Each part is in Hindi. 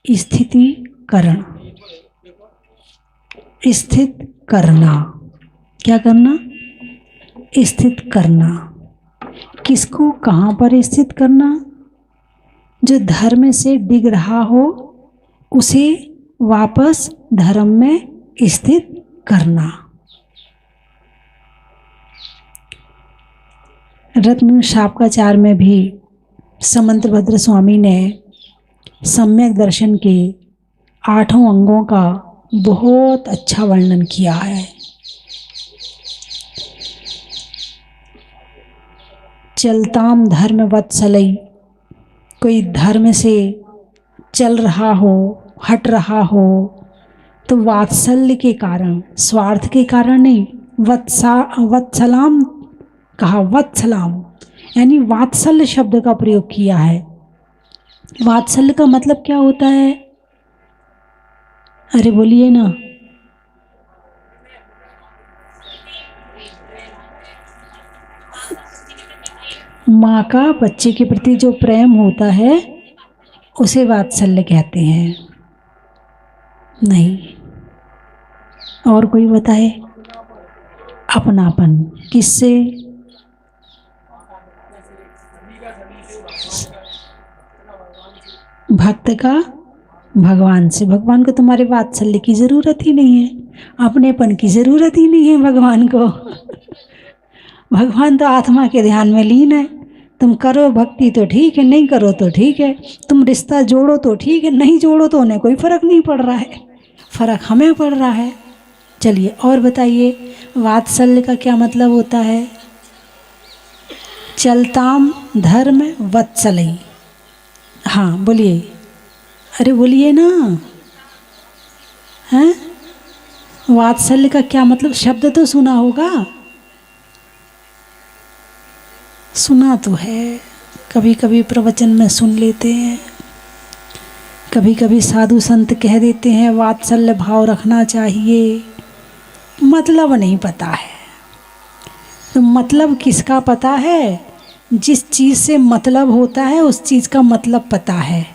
स्थितिकरण, स्थित करना। क्या करना? स्थित करना। किसको कहाँ पर स्थित करना? जो धर्म से डिग रहा हो उसे वापस धर्म में स्थित करना। रत्न शापकाचार में भी समंतभद्र स्वामी ने सम्यक दर्शन के 8 अंगों का बहुत अच्छा वर्णन किया है। चलताम धर्म वत्सलई, कोई धर्म से चल रहा हो, हट रहा हो, तो वात्सल्य के कारण, स्वार्थ के कारण नहीं, वत्सलाम कहा, वत्सलाम यानी वात्सल्य शब्द का प्रयोग किया है। वात्सल्य का मतलब क्या होता है? अरे बोलिए ना। माँ का बच्चे के प्रति जो प्रेम होता है उसे वात्सल्य कहते हैं। नहीं, और कोई बताए? अपनापन। किससे? भक्त का भगवान से। भगवान को तुम्हारे वात्सल्य की जरूरत ही नहीं है, अपनेपन की जरूरत ही नहीं है भगवान को। भगवान तो आत्मा के ध्यान में लीन है। तुम करो भक्ति तो ठीक है, नहीं करो तो ठीक है, तुम रिश्ता जोड़ो तो ठीक है, नहीं जोड़ो तो उन्हें कोई फर्क नहीं पड़ रहा है, फर्क हमें पड़ रहा है। चलिए और बताइए, वात्सल्य का क्या मतलब होता है? चलताम धर्म वत्सलई। हाँ बोलिए, अरे बोलिए ना। हैं? वात्सल्य का क्या मतलब? शब्द तो सुना होगा, सुना तो है, कभी कभी प्रवचन में सुन लेते हैं, कभी कभी साधु संत कह देते हैं वात्सल्य भाव रखना चाहिए, मतलब नहीं पता है। तो मतलब किसका पता है? जिस चीज़ से मतलब होता है उस चीज़ का मतलब पता है,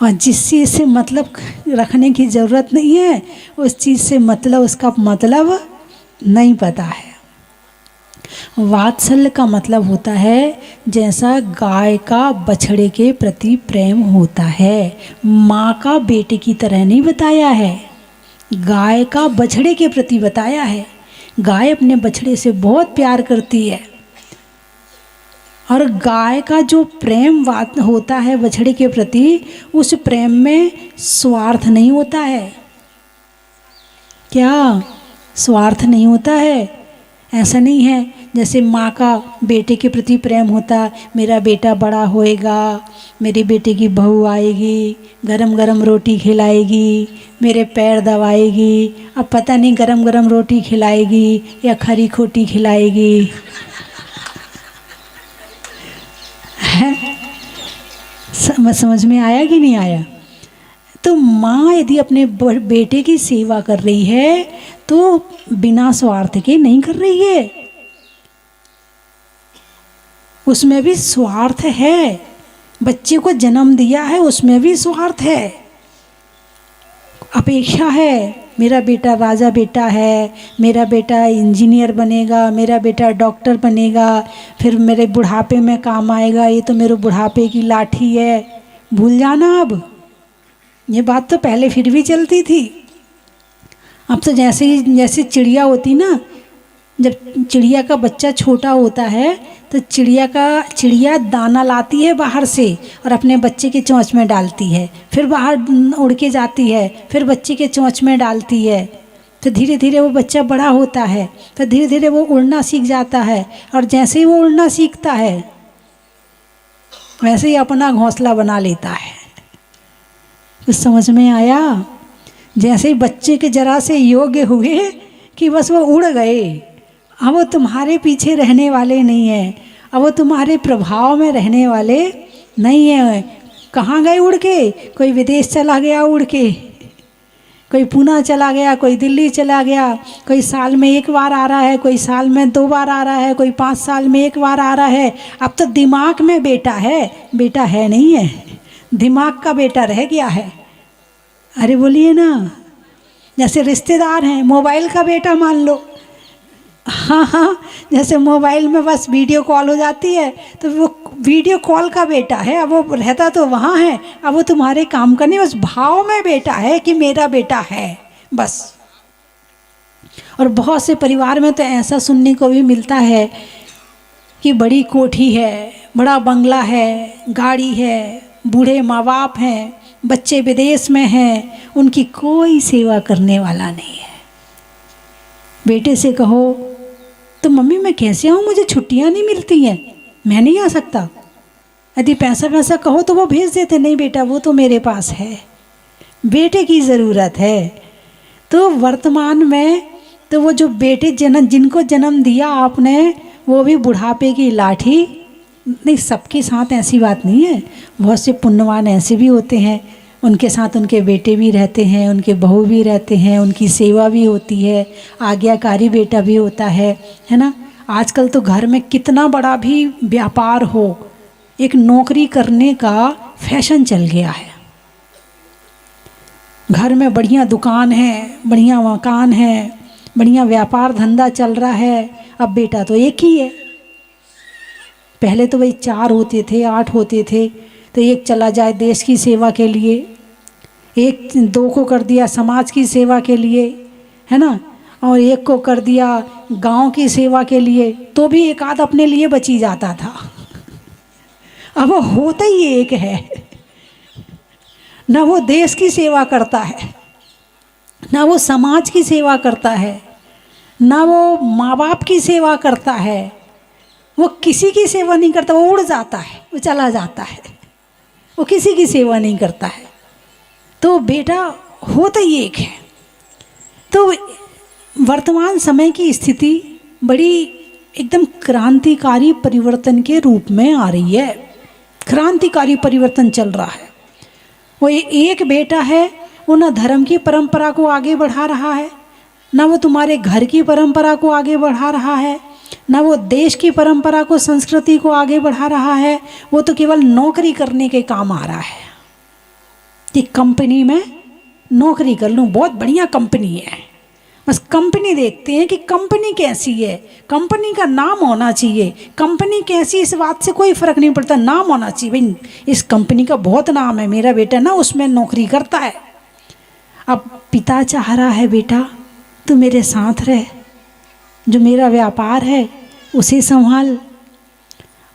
और जिस चीज़ से मतलब रखने की ज़रूरत नहीं है उस चीज़ से मतलब, उसका मतलब नहीं पता है। वात्सल्य का मतलब होता है जैसा गाय का बछड़े के प्रति प्रेम होता है, माँ का बेटे की तरह नहीं बताया है, गाय का बछड़े के प्रति बताया है। गाय अपने बछड़े से बहुत प्यार करती है, और गाय का जो प्रेम होता है बछड़े के प्रति, उस प्रेम में स्वार्थ नहीं होता है। क्या स्वार्थ नहीं होता है? ऐसा नहीं है जैसे माँ का बेटे के प्रति प्रेम होता, मेरा बेटा बड़ा होएगा, मेरे बेटे की बहू आएगी, गरम गरम रोटी खिलाएगी, मेरे पैर दबाएगी, अब पता नहीं गरम गरम रोटी खिलाएगी या खरी खोटी खिलाएगी। समझ में आया कि नहीं आया? तो माँ यदि अपने बेटे की सेवा कर रही है तो बिना स्वार्थ के नहीं कर रही है, उसमें भी स्वार्थ है। बच्चे को जन्म दिया है उसमें भी स्वार्थ है, अपेक्षा है, मेरा बेटा राजा बेटा है, मेरा बेटा इंजीनियर बनेगा, मेरा बेटा डॉक्टर बनेगा, फिर मेरे बुढ़ापे में काम आएगा, ये तो मेरे बुढ़ापे की लाठी है। भूल जाना अब, ये बात तो पहले फिर भी चलती थी। अब तो जैसे चिड़िया होती ना, जब चिड़िया का बच्चा छोटा होता है तो चिड़िया दाना लाती है बाहर से और अपने बच्चे के चोंच में डालती है, फिर बाहर उड़ के जाती है, फिर बच्चे के चोंच में डालती है, तो धीरे धीरे वो बच्चा बड़ा होता है, तो धीरे धीरे वो उड़ना सीख जाता है, और जैसे ही वो उड़ना सीखता है वैसे ही अपना घोंसला बना लेता है। कुछ समझ में आया? जैसे ही बच्चे के जरा से योग्य हुए कि बस वो उड़ गए, अब वो तुम्हारे पीछे रहने वाले नहीं हैं, अब वो तुम्हारे प्रभाव में रहने वाले नहीं हैं। कहाँ गए उड़ के? कोई विदेश चला गया उड़ के, कोई पुणे चला गया, कोई दिल्ली चला गया, कोई साल में 1 बार आ रहा है, कोई साल में 2 बार आ रहा है, कोई 5 साल में 1 बार आ रहा है। अब तो दिमाग में बेटा है, बेटा है नहीं है, दिमाग का बेटा रह गया है। अरे बोलिए ना। जैसे रिश्तेदार हैं, मोबाइल का बेटा मान लो। हाँ हाँ, जैसे मोबाइल में बस वीडियो कॉल हो जाती है तो वो वीडियो कॉल का बेटा है, अब वो रहता तो वहाँ है, अब वो तुम्हारे काम का नहीं, बस भाव में बेटा है कि मेरा बेटा है बस। और बहुत से परिवार में तो ऐसा सुनने को भी मिलता है कि बड़ी कोठी है, बड़ा बंगला है, गाड़ी है, बूढ़े माँ बाप हैं, बच्चे विदेश में हैं, उनकी कोई सेवा करने वाला नहीं है। बेटे से कहो तो मम्मी मैं कैसे आऊँ, मुझे छुट्टियाँ नहीं मिलती हैं, मैं नहीं आ सकता। यदि पैसा कहो तो वो भेज देते, नहीं बेटा वो तो मेरे पास है, बेटे की ज़रूरत है। तो वर्तमान में तो वो जो बेटे जिनको जन्म दिया आपने, वो भी बुढ़ापे की लाठी नहीं। सबके साथ ऐसी बात नहीं है, बहुत से पुण्यवान ऐसे भी होते हैं, उनके साथ उनके बेटे भी रहते हैं, उनके बहू भी रहते हैं, उनकी सेवा भी होती है, आज्ञाकारी बेटा भी होता है ना। आजकल तो घर में कितना बड़ा भी व्यापार हो, एक नौकरी करने का फैशन चल गया है। घर में बढ़िया दुकान है, बढ़िया मकान है, बढ़िया व्यापार धंधा चल रहा है, अब बेटा तो एक ही है। पहले तो भाई 4 होते थे, 8 होते थे, तो एक चला जाए देश की सेवा के लिए, एक 2 को कर दिया समाज की सेवा के लिए, है ना, और एक को कर दिया गांव की सेवा के लिए, तो भी एक आध अपने लिए बची जाता था। अब वो होता ही एक है, ना वो देश की सेवा करता है, ना वो समाज की सेवा करता है, ना वो माँ बाप की सेवा करता है, वो किसी की सेवा नहीं करता, वो उड़ जाता है, वो चला जाता है, वो किसी की सेवा नहीं करता है। तो बेटा होता ही एक है। तो वर्तमान समय की स्थिति बड़ी एकदम क्रांतिकारी परिवर्तन के रूप में आ रही है, क्रांतिकारी परिवर्तन चल रहा है। वो एक बेटा है, वो ना धर्म की परंपरा को आगे बढ़ा रहा है, ना वो तुम्हारे घर की परंपरा को आगे बढ़ा रहा है, ना वो देश की परंपरा को, संस्कृति को आगे बढ़ा रहा है। वो तो केवल नौकरी करने के काम आ रहा है कि कंपनी में नौकरी कर लूँ, बहुत बढ़िया कंपनी है, बस कंपनी देखते हैं कि कंपनी कैसी है, कंपनी का नाम होना चाहिए, कंपनी कैसी इस बात से कोई फ़र्क नहीं पड़ता, नाम होना चाहिए, भाई इस कंपनी का बहुत नाम है, मेरा बेटा ना उसमें नौकरी करता है। अब पिता चाह रहा है बेटा तू मेरे साथ रह, जो मेरा व्यापार है उसे संभाल।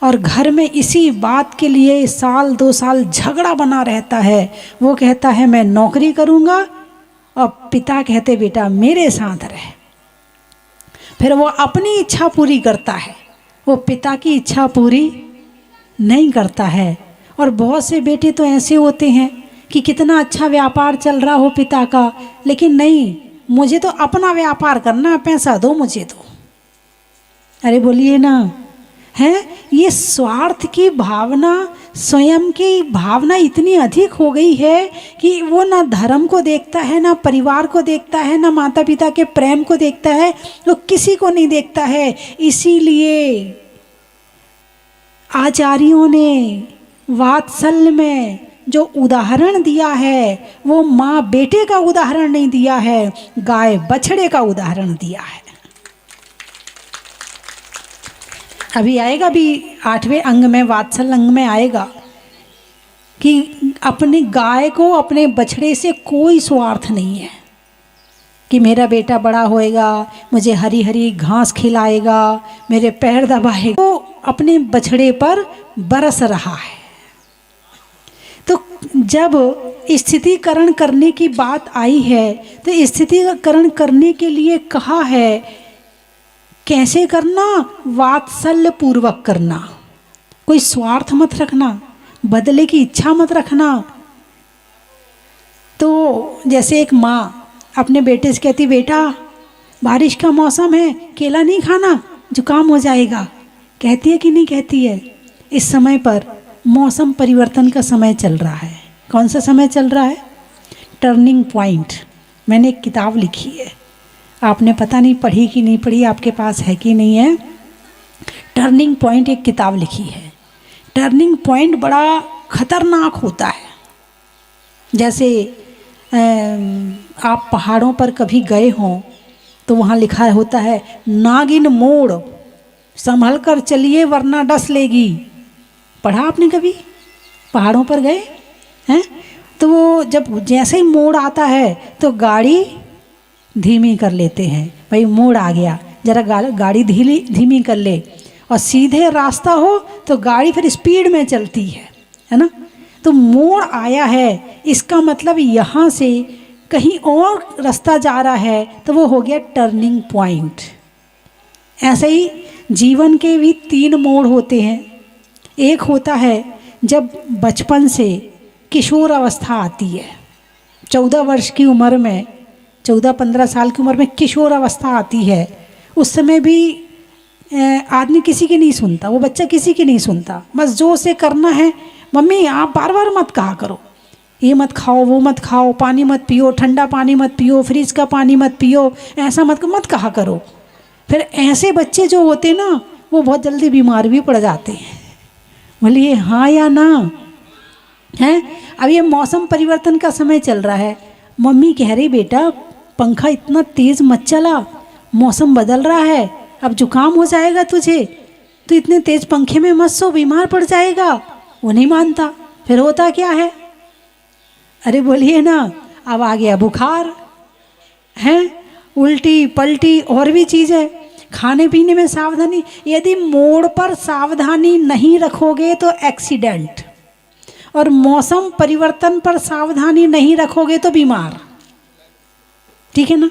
और घर में इसी बात के लिए 1-2 साल झगड़ा बना रहता है। वो कहता है मैं नौकरी करूँगा, और पिता कहते बेटा मेरे साथ रह। फिर वो अपनी इच्छा पूरी करता है, वो पिता की इच्छा पूरी नहीं करता है। और बहुत से बेटे तो ऐसे होते हैं कि कितना अच्छा व्यापार चल रहा हो पिता का, लेकिन नहीं, मुझे तो अपना व्यापार करना है, पैसा दो मुझे तो। अरे बोलिए ना, है ये स्वार्थ की भावना, स्वयं की भावना इतनी अधिक हो गई है कि वो ना धर्म को देखता है, ना परिवार को देखता है, ना माता पिता के प्रेम को देखता है, वो किसी को नहीं देखता है। इसीलिए आचार्यों ने वात्सल्य में जो उदाहरण दिया है, वो माँ बेटे का उदाहरण नहीं दिया है, गाय बछड़े का उदाहरण दिया है। अभी आएगा भी 8वें अंग में, वात्सल्य अंग में आएगा कि अपनी गाय को अपने बछड़े से कोई स्वार्थ नहीं है कि मेरा बेटा बड़ा होएगा, मुझे हरी हरी घास खिलाएगा, मेरे पैर दबाएगा। तो अपने बछड़े पर बरस रहा है। तो जब स्थितिकरण करने की बात आई है, तो स्थितिकरण करने के लिए कहा है कैसे करना, वात्सल्य पूर्वक करना, कोई स्वार्थ मत रखना, बदले की इच्छा मत रखना। तो जैसे एक माँ अपने बेटे से कहती बेटा बारिश का मौसम है, केला नहीं खाना, जुकाम हो जाएगा, कहती है कि नहीं कहती है? इस समय पर मौसम परिवर्तन का समय चल रहा है। कौन सा समय चल रहा है? Turning point. मैंने एक किताब लिखी है, आपने पता नहीं पढ़ी कि नहीं पढ़ी, आपके पास है कि नहीं है। टर्निंग पॉइंट एक किताब लिखी है। टर्निंग पॉइंट बड़ा खतरनाक होता है। जैसे आप पहाड़ों पर कभी गए हों तो वहाँ लिखा होता है नागिन मोड़, संभल कर चलिए वरना डस लेगी। पढ़ा आपने कभी? पहाड़ों पर गए हैं तो वो जब जैसे ही मोड़ आता है तो गाड़ी धीमी कर लेते हैं, भाई मोड़ आ गया जरा गाड़ी धीमी कर ले। और सीधे रास्ता हो तो गाड़ी फिर स्पीड में चलती है ना। तो मोड़ आया है इसका मतलब यहाँ से कहीं और रास्ता जा रहा है तो वो हो गया टर्निंग पॉइंट। ऐसे ही जीवन के भी 3 मोड़ होते हैं। एक होता है जब बचपन से किशोर अवस्था आती है, 14 वर्ष की उम्र में, 14-15 साल की उम्र में किशोर अवस्था आती है। उस समय भी आदमी किसी की नहीं सुनता, वो बच्चा किसी की नहीं सुनता, बस जो उसे करना है मम्मी आप बार बार मत कहा करो, ये मत खाओ वो मत खाओ, पानी मत पियो, ठंडा पानी मत पियो, फ्रिज का पानी मत पियो, ऐसा मत कहा करो। फिर ऐसे बच्चे जो होते ना वो बहुत जल्दी बीमार भी पड़ जाते हैं। बोलिए हाँ या ना है? अब ये मौसम परिवर्तन का समय चल रहा है, मम्मी कह रही बेटा पंखा इतना तेज़ मत चला, मौसम बदल रहा है, अब जुकाम हो जाएगा तुझे, तो इतने तेज पंखे में मत सो, बीमार पड़ जाएगा। वो नहीं मानता, फिर होता क्या है? अरे बोलिए ना, अब आ गया बुखार है, उल्टी पल्टी और भी चीज़ें। खाने पीने में सावधानी, यदि मोड़ पर सावधानी नहीं रखोगे तो एक्सीडेंट, और मौसम परिवर्तन पर सावधानी नहीं रखोगे तो बीमार। ठीक है ना?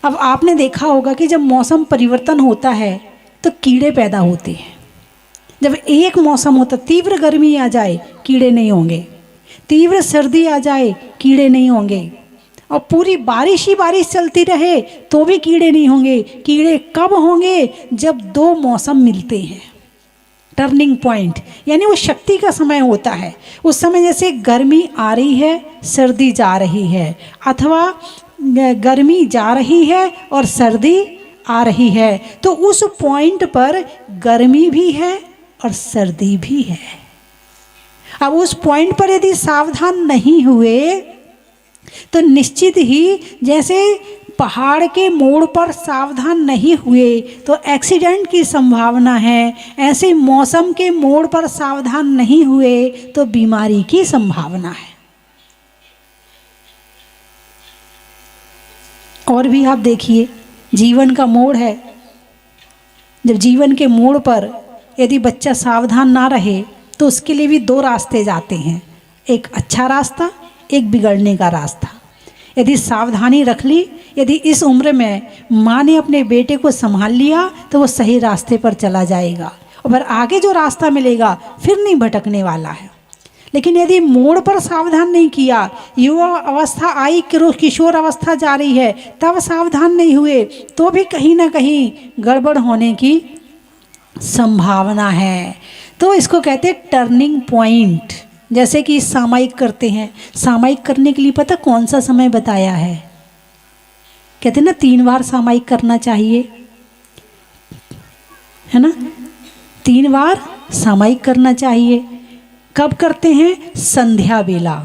अब आपने देखा होगा कि जब मौसम परिवर्तन होता है तो कीड़े पैदा होते हैं। जब एक मौसम होता, तीव्र गर्मी आ जाए कीड़े नहीं होंगे, तीव्र सर्दी आ जाए कीड़े नहीं होंगे, और पूरी बारिश ही बारिश चलती रहे तो भी कीड़े नहीं होंगे। कीड़े कब होंगे? जब 2 मौसम मिलते हैं। टर्निंग पॉइंट यानी वो शक्ति का समय होता है। उस समय जैसे गर्मी आ रही है, सर्दी जा रही है, अथवा गर्मी जा रही है और सर्दी आ रही है, तो उस पॉइंट पर गर्मी भी है और सर्दी भी है। अब उस पॉइंट पर यदि सावधान नहीं हुए तो निश्चित ही जैसे पहाड़ के मोड़ पर सावधान नहीं हुए तो एक्सीडेंट की संभावना है, ऐसे मौसम के मोड़ पर सावधान नहीं हुए तो बीमारी की संभावना है। और भी आप देखिए, जीवन का मोड़ है, जब जीवन के मोड़ पर यदि बच्चा सावधान ना रहे तो उसके लिए भी 2 रास्ते जाते हैं, एक अच्छा रास्ता, एक बिगड़ने का रास्ता। यदि सावधानी रख ली, यदि इस उम्र में माँ ने अपने बेटे को संभाल लिया तो वो सही रास्ते पर चला जाएगा, और फिर आगे जो रास्ता मिलेगा फिर नहीं भटकने वाला है। लेकिन यदि मोड़ पर सावधान नहीं किया, युवा अवस्था आई, किशोर अवस्था जा रही है, तब सावधान नहीं हुए तो भी कहीं ना कहीं गड़बड़ होने की संभावना है। तो इसको कहते हैं टर्निंग पॉइंट। जैसे कि सामयिक करते हैं, सामयिक करने के लिए पता कौन सा समय बताया है? कहते हैं ना 3 बार सामयिक करना चाहिए, है ना? 3 बार सामयिक करना चाहिए। कब करते हैं? संध्या बेला।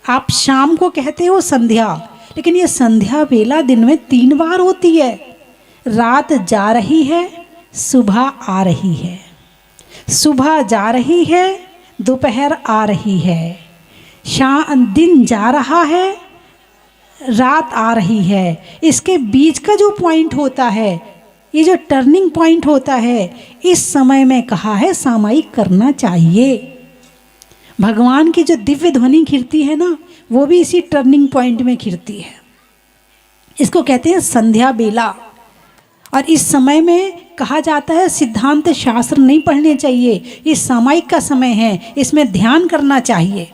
आप शाम को कहते हो संध्या, लेकिन ये संध्या बेला दिन में 3 बार होती है। रात जा रही है, सुबह आ रही है, सुबह जा रही है, दोपहर आ रही है, दिन जा रहा है, रात आ रही है। इसके बीच का जो पॉइंट होता है, ये जो टर्निंग पॉइंट होता है, इस समय में कहा है सामयिक करना चाहिए। भगवान की जो दिव्य ध्वनि खिरती है ना, वो भी इसी टर्निंग पॉइंट में खिरती है। इसको कहते हैं संध्या बेला। और इस समय में कहा जाता है सिद्धांत शास्त्र नहीं पढ़ने चाहिए, ये सामयिक का समय है, इसमें ध्यान करना चाहिए।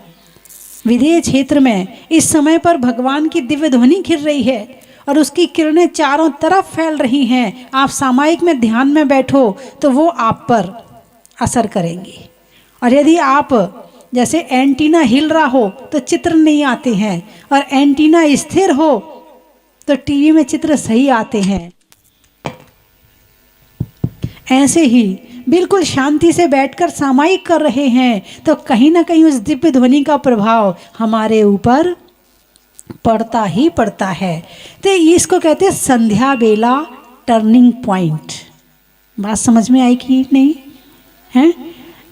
विधेय क्षेत्र में इस समय पर भगवान की दिव्य ध्वनि खिर रही है और उसकी किरणें चारों तरफ फैल रही हैं। आप सामयिक में ध्यान में बैठो तो वो आप पर असर करेंगी। और यदि आप जैसे एंटीना हिल रहा हो तो चित्र नहीं आते हैं, और एंटीना स्थिर हो तो टीवी में चित्र सही आते हैं। ऐसे ही बिल्कुल शांति से बैठकर सामयिक कर रहे हैं तो कहीं ना कहीं उस दिव्य ध्वनि का प्रभाव हमारे ऊपर पड़ता ही पड़ता है। तो इसको कहते हैं संध्या बेला टर्निंग पॉइंट। बात समझ में आई कि नहीं है?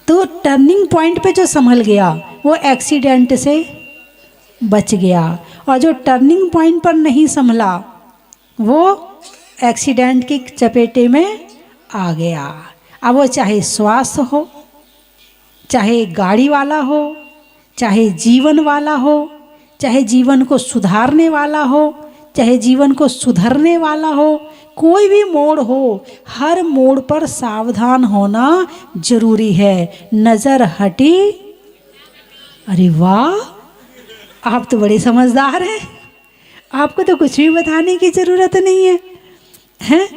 तो टर्निंग पॉइंट पे जो संभल गया वो एक्सीडेंट से बच गया, और जो टर्निंग पॉइंट पर नहीं संभला वो एक्सीडेंट की चपेटे में आ गया। अब वो चाहे स्वास्थ्य हो, चाहे गाड़ी वाला हो, चाहे जीवन वाला हो, चाहे जीवन को सुधारने वाला हो, चाहे जीवन को सुधरने वाला हो, कोई भी मोड़ हो, हर मोड़ पर सावधान होना जरूरी है। नज़र हटी, अरे वाह, आप तो बड़े समझदार हैं, आपको तो कुछ भी बताने की ज़रूरत नहीं है, हैं?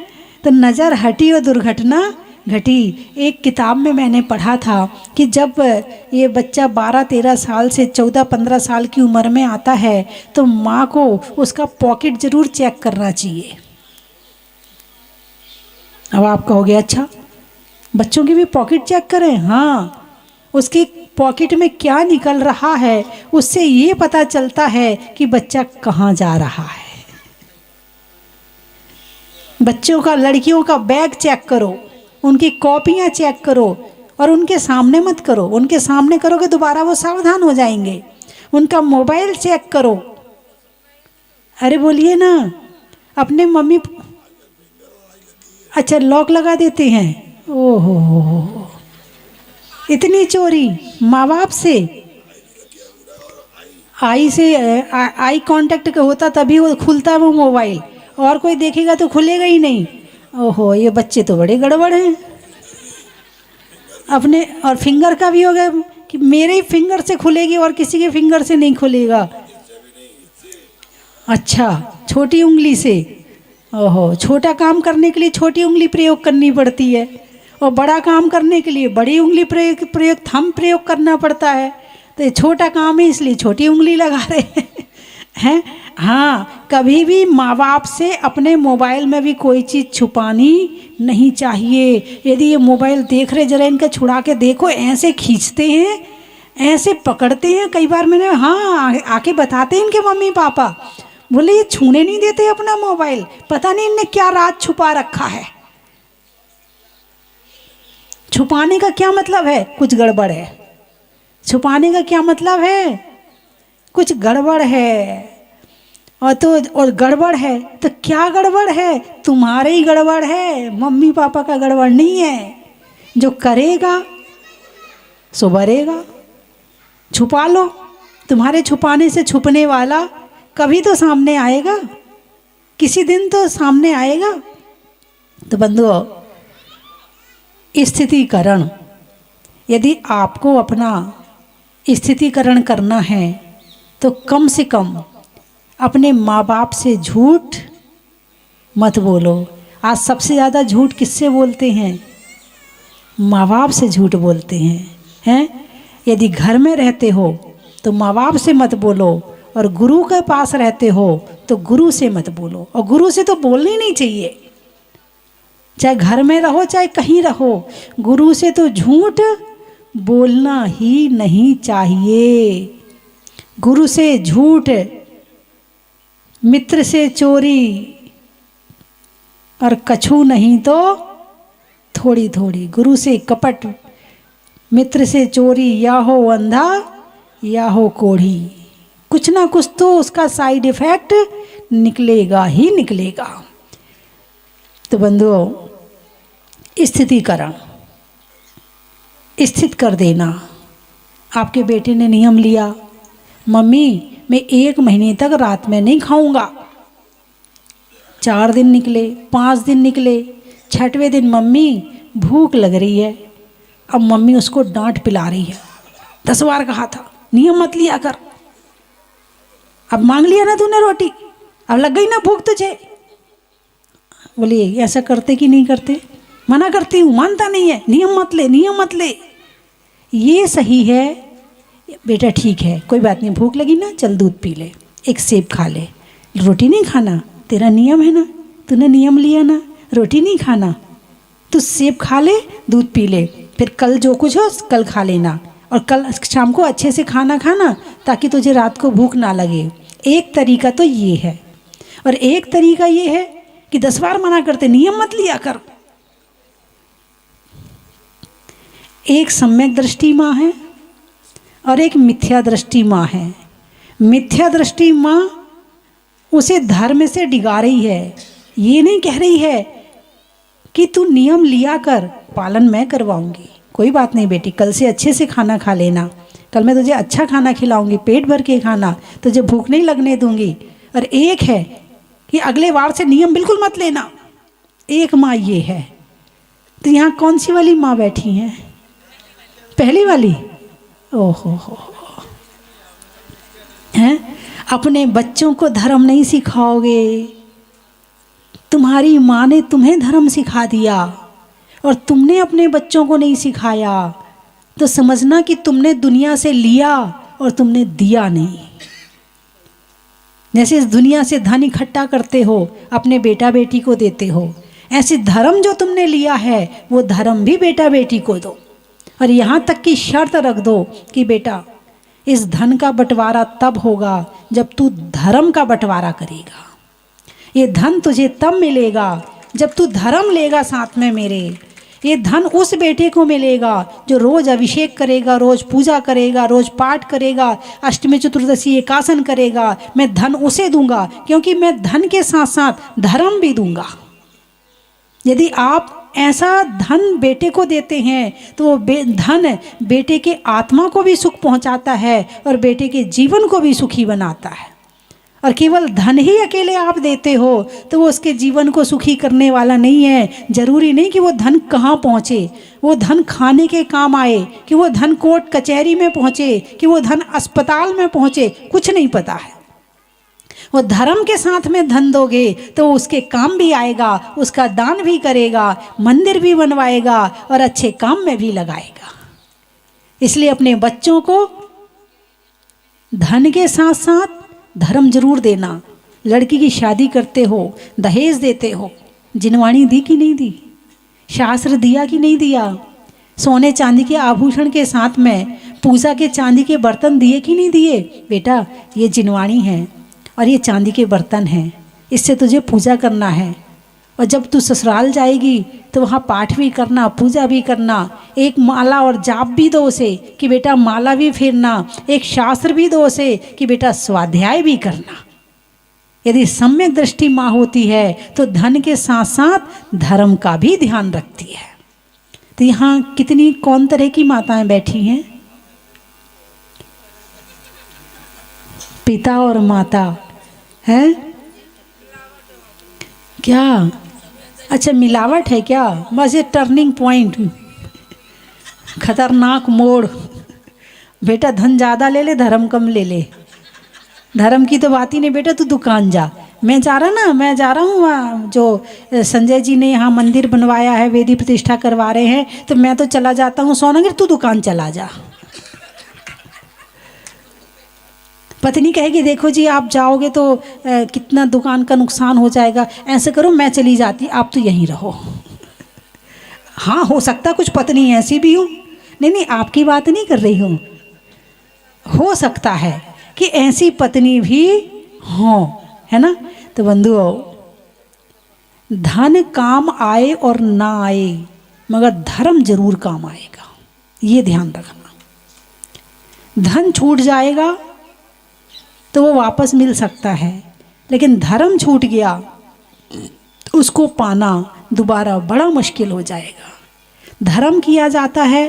तो नज़र हटी और दुर्घटना घटी। एक किताब में मैंने पढ़ा था कि जब ये बच्चा 12-13 साल से 14-15 साल की उम्र में आता है तो माँ को उसका पॉकेट ज़रूर चेक करना चाहिए। अब आप कहोगे अच्छा बच्चों की भी पॉकेट चेक करें? हाँ, उसके पॉकेट में क्या निकल रहा है उससे ये पता चलता है कि बच्चा कहाँ जा रहा है। बच्चों का, लड़कियों का बैग चेक करो, उनकी कॉपियाँ चेक करो, और उनके सामने मत करो, उनके सामने करोगे दोबारा वो सावधान हो जाएंगे। उनका मोबाइल चेक करो, अरे बोलिए ना, अपने मम्मी, अच्छा लॉक लगा देते हैं, ओहो इतनी चोरी माँ बाप से, आई कांटेक्ट होता तभी वो खुलता वो मोबाइल, और कोई देखेगा तो खुलेगा ही नहीं। ओहो, ये बच्चे तो बड़े गड़बड़ हैं। अपने और फिंगर का भी हो गया कि मेरे ही फिंगर से खुलेगी और किसी के फिंगर से नहीं खुलेगा। अच्छा, छोटी उंगली से, ओहो, छोटा काम करने के लिए छोटी उंगली प्रयोग करनी पड़ती है, और बड़ा काम करने के लिए बड़ी उंगली प्रयोग थंब प्रयोग करना पड़ता है। तो ये छोटा काम है इसलिए छोटी उंगली लगा रहे हैं। हाँ, कभी भी माँ बाप से अपने मोबाइल में भी कोई चीज़ छुपानी नहीं चाहिए। यदि ये मोबाइल देख रहे, जरा इनका छुड़ा के देखो, ऐसे खींचते हैं, ऐसे पकड़ते हैं। कई बार मैंने आके बताते हैं इनके मम्मी पापा, बोले ये छूने नहीं देते अपना मोबाइल, पता नहीं इनने क्या राज छुपा रखा है। छुपाने का क्या मतलब है? कुछ गड़बड़ है। छुपाने का क्या मतलब है? कुछ गड़बड़ है। और गड़बड़ है तो क्या गड़बड़ है? तुम्हारे ही गड़बड़ है, मम्मी पापा का गड़बड़ नहीं है। जो करेगा सो भरेगा। छुपा लो, तुम्हारे छुपाने से छुपने वाला कभी तो सामने आएगा, किसी दिन तो सामने आएगा। तो बंधुओं, स्थितीकरण, यदि आपको अपना स्थितीकरण करना है तो कम से कम अपने माँ बाप से झूठ मत बोलो। आज सबसे ज़्यादा झूठ किससे बोलते हैं? माँ बाप से झूठ बोलते हैं। यदि घर में रहते हो तो माँ बाप से मत बोलो, और गुरु के पास रहते हो तो गुरु से मत बोलो। और गुरु से तो बोलना ही नहीं चाहिए, चाहे घर में रहो चाहे कहीं रहो, गुरु से तो झूठ बोलना ही नहीं चाहिए। गुरु से झूठ, मित्र से चोरी, और कछु नहीं तो थोड़ी थोड़ी। गुरु से कपट, मित्र से चोरी, या हो अंधा या हो कोढ़ी, कुछ ना कुछ तो उसका साइड इफेक्ट निकलेगा ही निकलेगा। तो बंधुओं, स्थितीकरण, स्थित कर देना। आपके बेटे ने नियम लिया, मम्मी मैं 1 महीने तक रात में नहीं खाऊंगा। 4 दिन निकले, 5 दिन निकले, 6वें दिन मम्मी भूख लग रही है। अब मम्मी उसको डांट पिला रही है, 10 बार कहा था नियम मत लिया कर, अब मांग लिया ना तूने रोटी, अब लग गई ना भूख तुझे। बोलिए ऐसा करते कि नहीं करते? मना करती हूँ, मानता नहीं है, नियम मत ले, नियम मत ले। ये सही है बेटा, ठीक है कोई बात नहीं, भूख लगी ना, चल दूध पी ले, एक सेब खा ले, रोटी नहीं खाना, तेरा नियम है ना, तूने नियम लिया ना, रोटी नहीं खाना, तू सेब खा ले, दूध पी ले, फिर कल जो कुछ हो कल खा लेना, और कल शाम को अच्छे से खाना खाना ताकि तुझे रात को भूख ना लगे। एक तरीका तो ये है, और एक तरीका ये है कि 10 बार मना करते नियम मत लिया कर। एक सम्यक दृष्टि माँ है और एक मिथ्या दृष्टि माँ है। मिथ्या दृष्टि माँ उसे धर्म से डिगा रही है, ये नहीं कह रही है कि तू नियम लिया कर, पालन मैं करवाऊंगी, कोई बात नहीं बेटी, कल से अच्छे से खाना खा लेना, कल मैं तुझे अच्छा खाना खिलाऊंगी, पेट भर के खाना, तुझे भूख नहीं लगने दूंगी। और एक है कि अगले बार से नियम बिल्कुल मत लेना। एक माँ ये है। तो यहाँ कौन सी वाली माँ बैठी हैं? पहली वाली। ओहो हो हैं, अपने बच्चों को धर्म नहीं सिखाओगे, तुम्हारी माँ ने तुम्हें धर्म सिखा दिया और तुमने अपने बच्चों को नहीं सिखाया, तो समझना कि तुमने दुनिया से लिया और तुमने दिया नहीं। जैसे इस दुनिया से धन इकट्ठा करते हो, अपने बेटा बेटी को देते हो, ऐसे धर्म जो तुमने लिया है वो धर्म भी बेटा बेटी को दो। और यहाँ तक की शर्त रख दो कि बेटा इस धन का बंटवारा तब होगा जब तू धर्म का बंटवारा करेगा। ये धन तुझे तब मिलेगा जब तू धर्म लेगा साथ में मेरे। ये धन उस बेटे को मिलेगा जो रोज अभिषेक करेगा, रोज पूजा करेगा, रोज पाठ करेगा, अष्टमी चतुर्दशी एकासन करेगा। मैं धन उसे दूंगा क्योंकि मैं धन के साथ साथ धर्म भी दूंगा। यदि आप ऐसा धन बेटे को देते हैं तो वो धन बेटे के आत्मा को भी सुख पहुंचाता है और बेटे के जीवन को भी सुखी बनाता है। और केवल धन ही अकेले आप देते हो तो वो उसके जीवन को सुखी करने वाला नहीं है। जरूरी नहीं कि वो धन कहाँ पहुँचे, वो धन खाने के काम आए, कि वो धन कोर्ट कचहरी में पहुँचे, कि वो धन अस्पताल में पहुँचे, कुछ नहीं पता है। वो धर्म के साथ में धन दोगे तो उसके काम भी आएगा, उसका दान भी करेगा, मंदिर भी बनवाएगा और अच्छे काम में भी लगाएगा। इसलिए अपने बच्चों को धन के साथ साथ धर्म जरूर देना। लड़की की शादी करते हो, दहेज देते हो, जिनवाणी दी कि नहीं दी, शास्त्र दिया कि नहीं दिया, सोने चांदी के आभूषण के साथ में पूजा के चांदी के बर्तन दिए कि नहीं दिए। बेटा ये जिनवाणी है और ये चांदी के बर्तन हैं, इससे तुझे पूजा करना है। और जब तू ससुराल जाएगी तो वहाँ पाठ भी करना, पूजा भी करना, एक माला और जाप भी दो उसे कि बेटा माला भी फेरना, एक शास्त्र भी दो उसे कि बेटा स्वाध्याय भी करना। यदि सम्यक दृष्टि माँ होती है तो धन के साथ साथ धर्म का भी ध्यान रखती है। तो यहाँ कितनी कौन तरह की माताएं बैठी हैं? पिता और माता है क्या? अच्छा मिलावट है क्या? बस ये टर्निंग पॉइंट, खतरनाक मोड़। बेटा धन ज़्यादा ले ले, धर्म कम ले ले। धर्म की तो बात ही नहीं बेटा, तू दुकान जा। मैं जा रहा हूँ वहाँ जो संजय जी ने यहाँ मंदिर बनवाया है, वेदी प्रतिष्ठा करवा रहे हैं, तो मैं तो चला जाता हूँ सोनागिर, तू दुकान चला जा। पत्नी कहेगी देखो जी आप जाओगे तो कितना दुकान का नुकसान हो जाएगा, ऐसे करो मैं चली जाती, आप तो यहीं रहो। हाँ हो सकता कुछ पत्नी ऐसी भी हो, नहीं आपकी बात नहीं कर रही हूँ, हो सकता है कि ऐसी पत्नी भी हो, है ना। तो बंधुओं धन काम आए और ना आए मगर धर्म जरूर काम आएगा, ये ध्यान रखना। धन छूट जाएगा तो वो वापस मिल सकता है, लेकिन धर्म छूट गया उसको पाना दोबारा बड़ा मुश्किल हो जाएगा। धर्म किया जाता है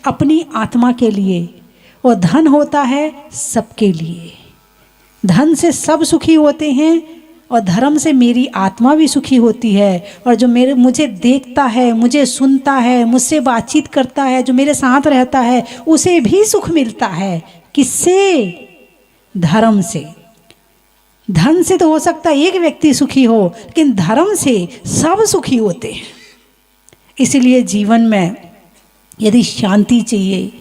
अपनी आत्मा के लिए और धन होता है सबके लिए। धन से सब सुखी होते हैं और धर्म से मेरी आत्मा भी सुखी होती है। और जो मुझे देखता है, मुझे सुनता है, मुझसे बातचीत करता है, जो मेरे साथ रहता है, उसे भी सुख मिलता है। किससे? धर्म से। धन से तो हो सकता है एक व्यक्ति सुखी हो, लेकिन धर्म से सब सुखी होते हैं। इसलिए जीवन में यदि शांति चाहिए,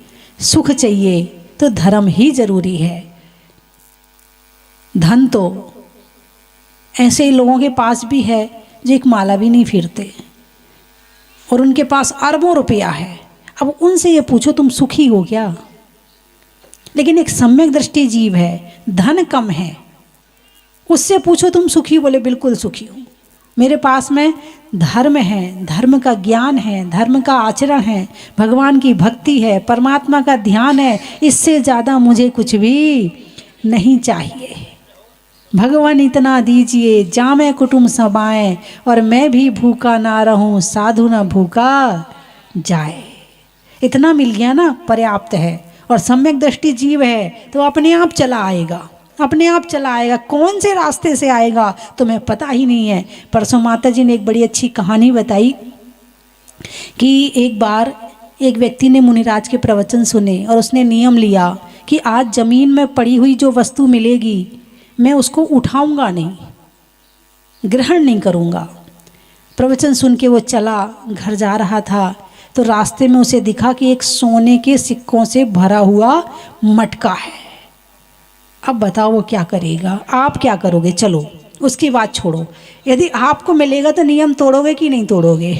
सुख चाहिए तो धर्म ही जरूरी है। धन तो ऐसे लोगों के पास भी है जो एक माला भी नहीं फेरते और उनके पास अरबों रुपया है। अब उनसे ये पूछो तुम सुखी हो क्या? लेकिन एक सम्यक दृष्टि जीव है, धन कम है उससे पूछो तुम सुखी? बोले बिल्कुल सुखी हूँ, मेरे पास में धर्म है, धर्म का ज्ञान है, धर्म का आचरण है, भगवान की भक्ति है, परमात्मा का ध्यान है, इससे ज़्यादा मुझे कुछ भी नहीं चाहिए। भगवान इतना दीजिए जामे कुटुंब समाए, और मैं भी भूखा ना रहूं, साधु ना भूखा जाए। इतना मिल गया ना, पर्याप्त है। और सम्यक दृष्टि जीव है तो अपने आप चला आएगा, अपने आप चला आएगा। कौन से रास्ते से आएगा तुम्हें पता ही नहीं है। परसों माता जी ने एक बड़ी अच्छी कहानी बताई कि एक बार एक व्यक्ति ने मुनिराज के प्रवचन सुने और उसने नियम लिया कि आज ज़मीन में पड़ी हुई जो वस्तु मिलेगी मैं उसको उठाऊंगा नहीं, ग्रहण नहीं करूंगा। प्रवचन सुन के वो चला, घर जा रहा था तो रास्ते में उसे दिखा कि एक सोने के सिक्कों से भरा हुआ मटका है। अब बताओ वो क्या करेगा? आप क्या करोगे? चलो उसकी बात छोड़ो, यदि आपको मिलेगा तो नियम तोड़ोगे कि नहीं तोड़ोगे?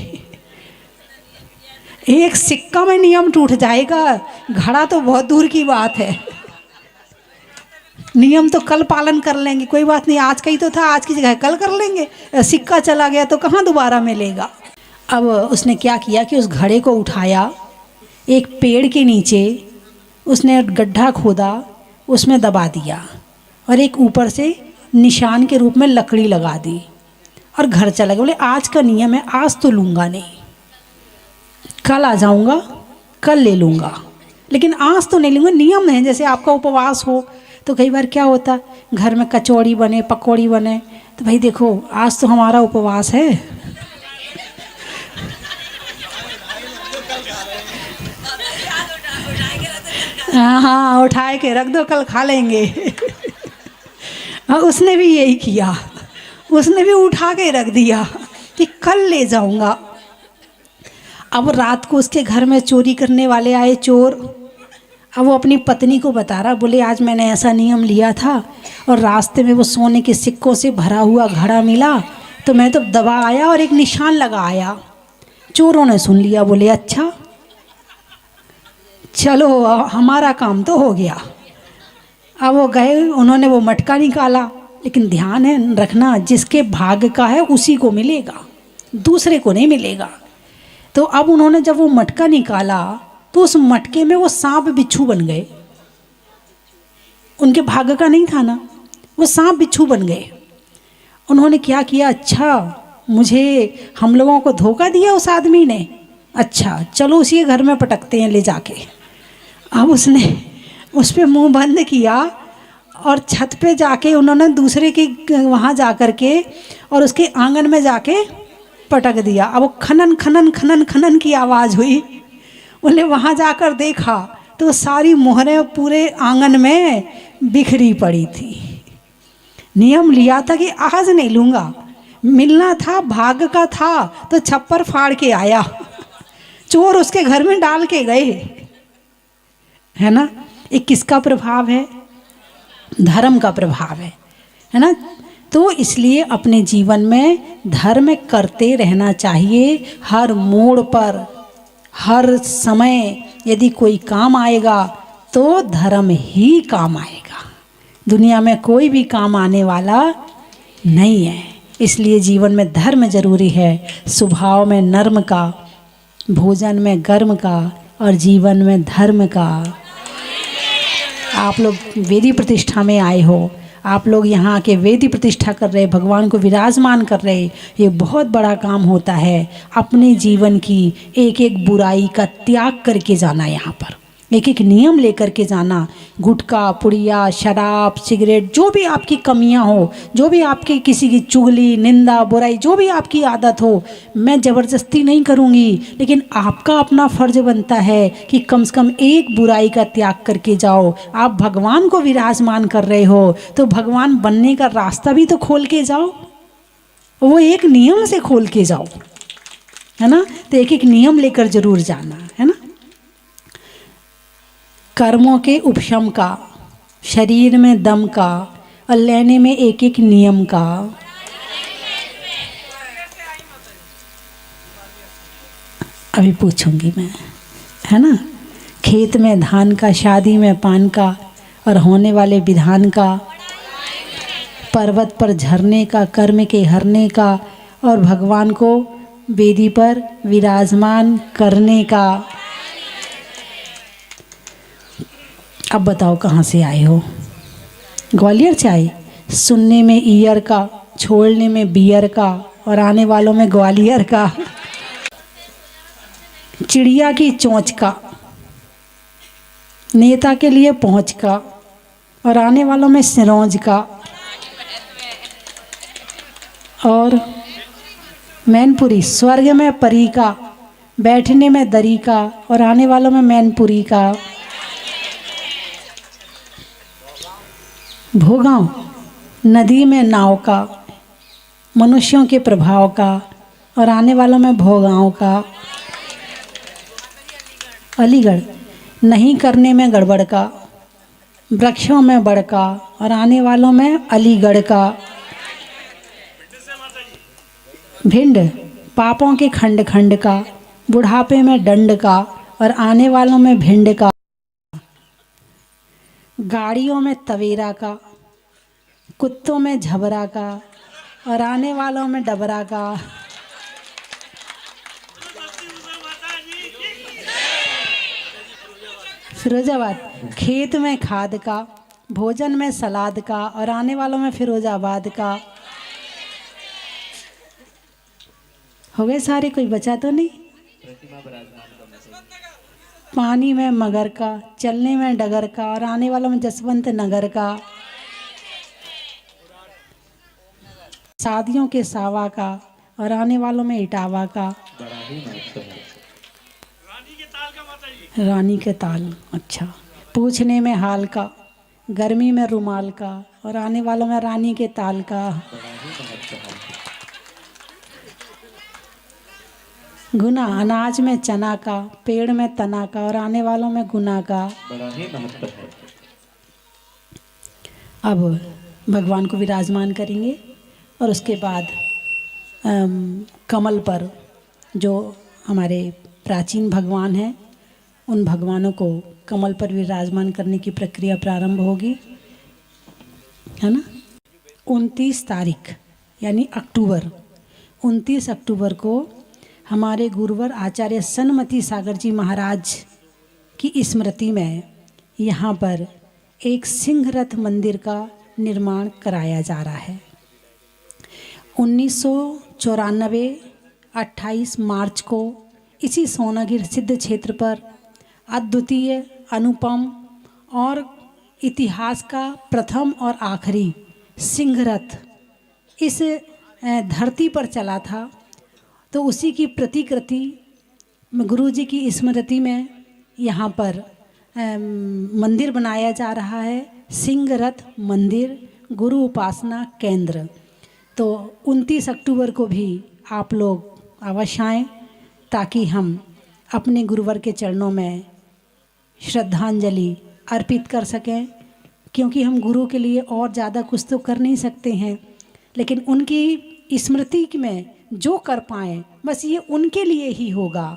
एक सिक्का में नियम टूट जाएगा, घड़ा तो बहुत दूर की बात है। नियम तो कल पालन कर लेंगे, कोई बात नहीं, आज का ही तो था, आज की जगह कल कर लेंगे। सिक्का चला गया तो कहाँ दोबारा मिलेगा। अब उसने क्या किया कि उस घड़े को उठाया, एक पेड़ के नीचे उसने गड्ढा खोदा, उसमें दबा दिया और एक ऊपर से निशान के रूप में लकड़ी लगा दी और घर चला गया। बोले आज का नियम है, आज तो लूँगा नहीं, कल आ जाऊँगा, कल ले लूँगा, लेकिन आज तो नहीं लूँगा। नियम है, जैसे आपका उपवास हो तो कई बार क्या होता, घर में कचौड़ी बने, पकौड़ी बने, तो भाई देखो आज तो हमारा उपवास है, हाँ उठाए के रख दो, कल खा लेंगे। हाँ उसने भी यही किया, उसने भी उठा के रख दिया कि कल ले जाऊंगा। अब रात को उसके घर में चोरी करने वाले आए चोर। अब वो अपनी पत्नी को बता रहा, बोले आज मैंने ऐसा नियम लिया था और रास्ते में वो सोने के सिक्कों से भरा हुआ घड़ा मिला तो मैं तो दबा आया और एक निशान लगा आया। चोरों ने सुन लिया, बोले अच्छा चलो हमारा काम तो हो गया। अब वो गए, उन्होंने वो मटका निकाला, लेकिन ध्यान है रखना, जिसके भाग का है उसी को मिलेगा, दूसरे को नहीं मिलेगा। तो अब उन्होंने जब वो मटका निकाला तो उस मटके में वो सांप बिच्छू बन गए। उनके भाग का नहीं था ना, वो सांप बिच्छू बन गए। उन्होंने क्या किया, अच्छा मुझे हम लोगों को धोखा दिया उस आदमी ने, अच्छा चलो उसी घर में पटकते हैं ले जाके। अब उसने उस पर मुँह बंद किया और छत पे जाके उन्होंने दूसरे के वहाँ जा कर के और उसके आंगन में जाके पटक दिया। अब वो खनन खनन खनन खनन की आवाज़ हुई। बोले वहाँ जाकर देखा तो सारी मोहरें पूरे आंगन में बिखरी पड़ी थी। नियम लिया था कि आज नहीं लूँगा, मिलना था, भाग का था तो छप्पर फाड़ के आया, चोर उसके घर में डाल के गए, है ना। ये किसका प्रभाव है? धर्म का प्रभाव है ना। तो इसलिए अपने जीवन में धर्म करते रहना चाहिए। हर मोड़ पर, हर समय यदि कोई काम आएगा तो धर्म ही काम आएगा, दुनिया में कोई भी काम आने वाला नहीं है। इसलिए जीवन में धर्म जरूरी है, स्वभाव में नर्म का, भोजन में गर्म का और जीवन में धर्म का। आप लोग वेदी प्रतिष्ठा में आए हो, आप लोग यहाँ आके वेदी प्रतिष्ठा कर रहे, भगवान को विराजमान कर रहे, ये बहुत बड़ा काम होता है। अपने जीवन की एक एक बुराई का त्याग करके जाना, यहाँ पर एक एक नियम लेकर के जाना। गुटखा, पुड़िया, शराब, सिगरेट, जो भी आपकी कमियां हो, जो भी आपकी किसी की चुगली, निंदा, बुराई, जो भी आपकी आदत हो, मैं ज़बरदस्ती नहीं करूँगी, लेकिन आपका अपना फ़र्ज बनता है कि कम से कम एक बुराई का त्याग करके जाओ। आप भगवान को विराजमान कर रहे हो तो भगवान बनने का रास्ता भी तो खोल के जाओ, वो एक नियम से खोल के जाओ, है ना। तो एक एक नियम लेकर जरूर जाना, है ना। कर्मों के उपशम का, शरीर में दम का और लेने में एक एक नियम का। अभी पूछूंगी मैं, है ना। खेत में धान का, शादी में पान का और होने वाले विधान का, पर्वत पर झरने का, कर्म के हरने का और भगवान को वेदी पर विराजमान करने का। अब बताओ कहाँ से आए हो? ग्वालियर से आए? सुनने में ईयर का, छोड़ने में बियर का और आने वालों में ग्वालियर का। चिड़िया की चोंच का, नेता के लिए पहुँच का और आने वालों में सिरौंज का। और मैनपुरी, स्वर्ग में परी का, बैठने में दरी का और आने वालों में मैनपुरी का। भोगांव, नदी में नाव का, मनुष्यों के प्रभाव का और आने वालों में भोगांव का। अलीगढ़, नहीं करने में गड़बड़ का, वृक्षों में बड़ का और आने वालों में अलीगढ़ का। भिंड, पापों के खंड खंड का, बुढ़ापे में दंड का और आने वालों में भिंड का। गाड़ियों में तवेरा का, कुत्तों में झबरा का और आने वालों में डबरा का। फिरोजाबाद, खेत में खाद का, भोजन में सलाद का और आने वालों में फिरोजाबाद का। हो गए सारे? कोई बचा तो नहीं? पानी में मगर का, चलने में डगर का और आने वालों में जसवंत नगर का। शादियों के सावा का और आने वालों में इटावा का। रानी के ताल, अच्छा। पूछने में हाल का, गर्मी में रुमाल का और आने वालों में रानी के ताल का। गुना, अनाज में चना का, पेड़ में तना का और आने वालों में गुना का। बड़ा ही महत्व है। अब भगवान को विराजमान करेंगे और उसके बाद कमल पर जो हमारे प्राचीन भगवान हैं, उन भगवानों को कमल पर विराजमान करने की प्रक्रिया प्रारंभ होगी, है ना। 29 तारीख यानी अक्टूबर, 29 अक्टूबर को हमारे गुरुवर आचार्य सन्मति सागर जी महाराज की स्मृति में यहाँ पर एक सिंह रथ मंदिर का निर्माण कराया जा रहा है। 1994 28 मार्च को इसी सोनागिर सिद्ध क्षेत्र पर अद्वितीय, अनुपम और इतिहास का प्रथम और आखिरी सिंह रथ इस धरती पर चला था। तो उसी की प्रतिकृति गुरु जी की स्मृति में यहाँ पर मंदिर बनाया जा रहा है, सिंह रथ मंदिर गुरु उपासना केंद्र। तो 29 अक्टूबर को भी आप लोग अवश्य आएँ ताकि हम अपने गुरुवर के चरणों में श्रद्धांजलि अर्पित कर सकें, क्योंकि हम गुरु के लिए और ज़्यादा कुछ तो कर नहीं सकते हैं, लेकिन उनकी स्मृति में जो कर पाएँ बस ये उनके लिए ही होगा।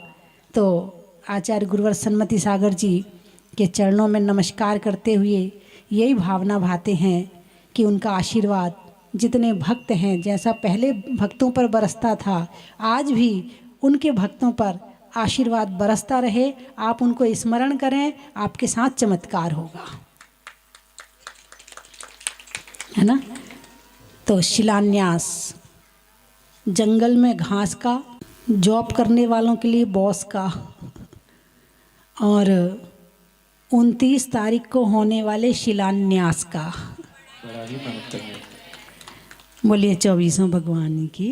तो आचार्य गुरुवर सन्मति सागर जी के चरणों में नमस्कार करते हुए यही भावना भाते हैं कि उनका आशीर्वाद जितने भक्त हैं, जैसा पहले भक्तों पर बरसता था, आज भी उनके भक्तों पर आशीर्वाद बरसता रहे। आप उनको स्मरण करें, आपके साथ चमत्कार होगा, है ना। तो शिलान्यास, जंगल में घास का, जॉब करने वालों के लिए बॉस का, और 29 तारीख को होने वाले शिलान्यास का। बोलिए 24 भगवान की।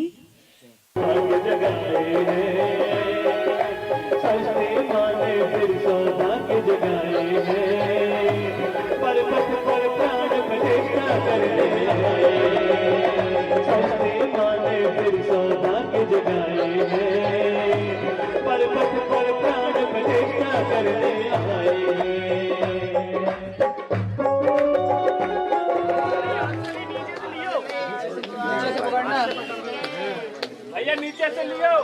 भैया नीचे से लियो।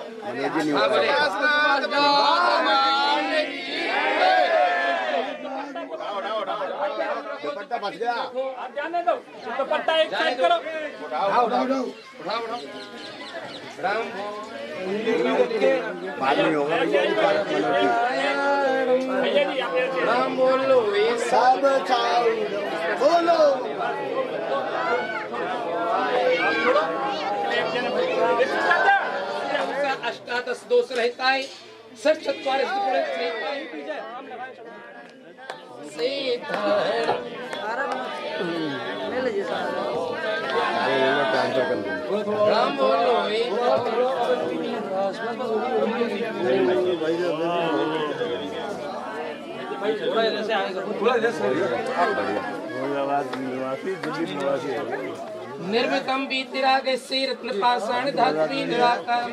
दुपट्टा फंस गया। आप जाने दो दुपट्टा एक साइड करो। उठाओ उठाओ राम बाद में होगा भैया जी आप ऐसे राम बोलो ये सब चाओ बोलो अष्टादश दोष रहता है सब चत्वार राम बोलो निर्मितम बीतिरागे से रत्न पाषाण धात्री निराकार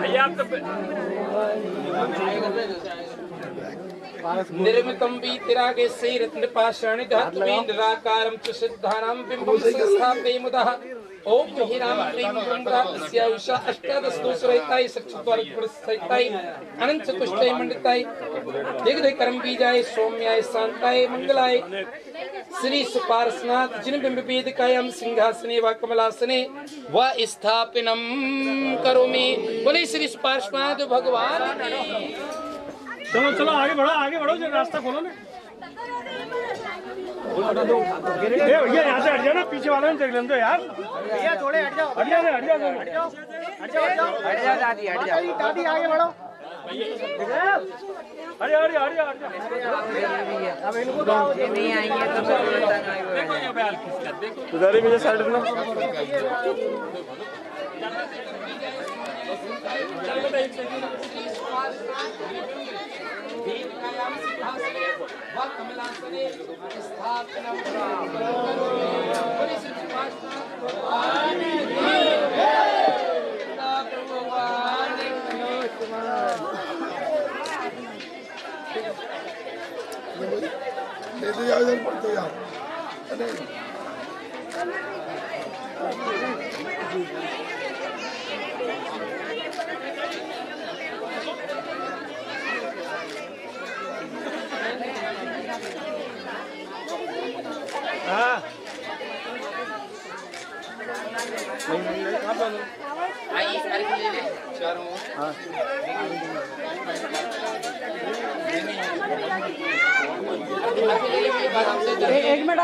भैया आप तो निर्मितम बीतिरागे से रत्न पाषाण धात्री निराकारम च सिद्धानाम बिंबम संस्थापये मुदः ओम हिराम प्रेम ब्रह्मस्य उषा अष्टादश दोष रहता है सच्चिद्वार रहता है अनंत चतुष्टय मंडिताय दिग्ध कर्म बीजाय सौम्याय शांताय मंगलाय श्री सुपार्शनाथ जिन बिंब वेदिकायां सिंहासने व कमलासने व स्थापनम करोमि। बोले श्री सुपार्शनाथ भगवान की। चलो चलो आगे बढ़ो जो रास्ता खोलो ना। भैया यहाँ से हट जाओ ना, पीछे वाले ने देख लेने दो यार। भैया थोड़े हट जाओ दादी आगे बढ़ो। हट जाओ अब इनको नहीं आएंगे तो देखो ये बयान किसका देखो उधर ही मुझे साइड में चल बेटा एक सेकंड इधर पड़ते यार हाँ आइए सारी ले ले चारों एक मिनट